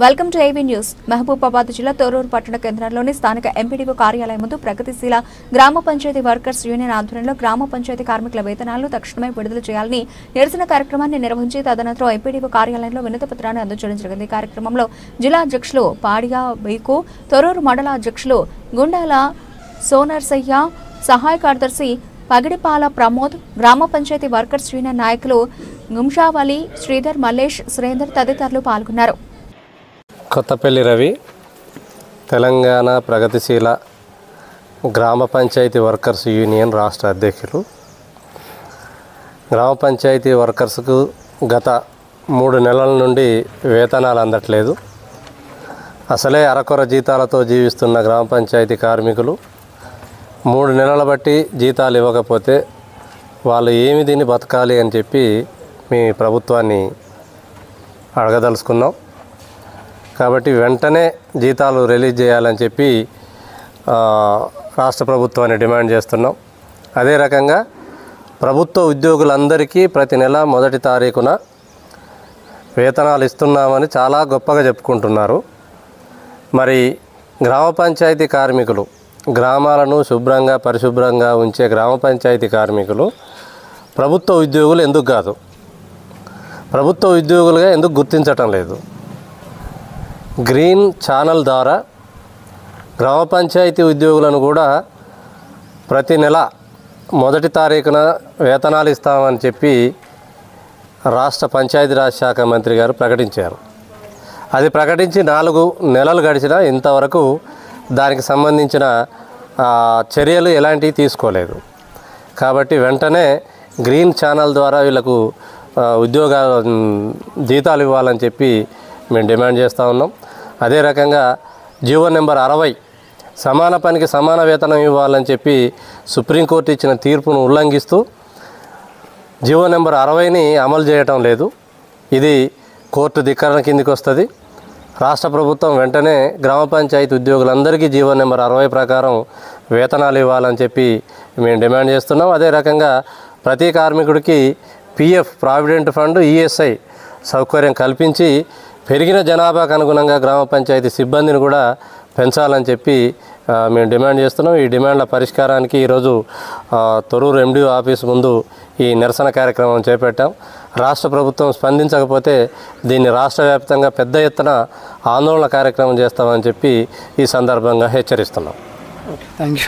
Welcome to AB news. Mahabubabad జిల్లా తోరూరు పట్టణ కేంద్రంలోని స్థానిక ఎంపీడీఓ కార్యాలయం ముందు ప్రగతిశీల గ్రామ పంచాయతీ వర్కర్స్ యూనియన్ ఆధ్వర్యంలో గ్రామ పంచాయతీ కార్మికుల వేతనాలను తక్షణమే విడుదల చేయాలని నిరసన కార్యక్రమాన్ని నిర్వహించి తదనంతరం ఎంపీడీఓ కార్యాలయంలో వినతి పత్రాన్ని అందజేయడం జరిగింది. ఈ కార్యక్రమంలో జిల్లా అధ్యక్షులు పాడియా బీకు, తోరూరు మండల అధ్యక్షులు గుండాల సోనర్సయ్య, సహాయ కార్యదర్శి పగిడిపాల ప్రమోద్, గ్రామ పంచాయతీ వర్కర్స్ యూనియన్ నాయకులు గుంషావలి, శ్రీధర్, మల్లేష్, సురేందర్ తదితరులు పాల్గొన్నారు. కొత్తపల్లి రవి, తెలంగాణ ప్రగతిశీల గ్రామ పంచాయతీ వర్కర్స్ యూనియన్ రాష్ట్ర అధ్యక్షులు. గ్రామ పంచాయతీ వర్కర్స్కు గత 3 నెలల నుండి వేతనాలు అందట్లేదు. అసలే అరకొర జీతాలతో జీవిస్తున్న గ్రామ పంచాయతీ కార్మికులు 3 నెలల బట్టి జీతాలు ఇవ్వకపోతే వాళ్ళు ఏమి దీన్ని బతకాలి అని చెప్పి మీ ప్రభుత్వాన్ని అడగదలుచుకున్నాం. కాబట్టి వెంటనే జీతాలు రిలీజ్ చేయాలని చెప్పి రాష్ట్ర ప్రభుత్వాన్ని డిమాండ్ చేస్తున్నాం. అదే రకంగా ప్రభుత్వ ఉద్యోగులందరికీ ప్రతి నెల 1వ తారీఖున వేతనాలు ఇస్తున్నామని చాలా గొప్పగా చెప్పుకుంటున్నారు. మరి గ్రామ పంచాయతీ కార్మికులు, గ్రామాలను శుభ్రంగా పరిశుభ్రంగా ఉంచే గ్రామ పంచాయతీ కార్మికులు ప్రభుత్వ ఉద్యోగులు ఎందుకు కాదు? ప్రభుత్వ ఉద్యోగులుగా ఎందుకు గుర్తించటం లేదు? గ్రీన్ ఛానల్ ద్వారా గ్రామ పంచాయతీ ఉద్యోగులను కూడా ప్రతి నెల 1వ తారీఖున వేతనాలు ఇస్తామని చెప్పి రాష్ట్ర పంచాయతీరాజ్ శాఖ మంత్రి గారు ప్రకటించారు. అది ప్రకటించి 4 నెలలు గడిచినా ఇంతవరకు దానికి సంబంధించిన చర్యలు ఎలాంటివి తీసుకోలేదు. కాబట్టి వెంటనే గ్రీన్ ఛానల్ ద్వారా వీళ్ళకు జీతాలు ఇవ్వాలని చెప్పి మేము డిమాండ్ చేస్తూ ఉన్నాం. అదే రకంగా జీవో నెంబర్ 60 సమాన పనికి సమాన వేతనం ఇవ్వాలని చెప్పి సుప్రీంకోర్టు ఇచ్చిన తీర్పును ఉల్లంఘిస్తూ జీవో నెంబర్ 60ని అమలు చేయటం లేదు. ఇది కోర్టు ధిక్కరణ కిందికి వస్తుంది. రాష్ట్ర ప్రభుత్వం వెంటనే గ్రామ పంచాయతీ ఉద్యోగులందరికీ జీవో నెంబర్ 60 ప్రకారం వేతనాలు ఇవ్వాలని చెప్పి మేము డిమాండ్ చేస్తున్నాం. అదే రకంగా ప్రతి కార్మికుడికి పిఎఫ్, ప్రావిడెంట్ ఫండ్, ఈఎస్ఐ సౌకర్యం కల్పించి పెరిగిన జనాభాకు అనుగుణంగా గ్రామ పంచాయతీ సిబ్బందిని కూడా పెంచాలని చెప్పి మేము డిమాండ్ చేస్తున్నాం. ఈ డిమాండ్ల పరిష్కారానికి ఈరోజు తొర్రూరు ఎండిఓ ఆఫీస్ ముందు ఈ నిరసన కార్యక్రమం చేపట్టాం. రాష్ట్ర ప్రభుత్వం స్పందించకపోతే దీన్ని రాష్ట్ర వ్యాప్తంగా పెద్ద ఎత్తున ఆందోళన కార్యక్రమం చేస్తామని చెప్పి ఈ సందర్భంగా హెచ్చరిస్తున్నాం. Thank you.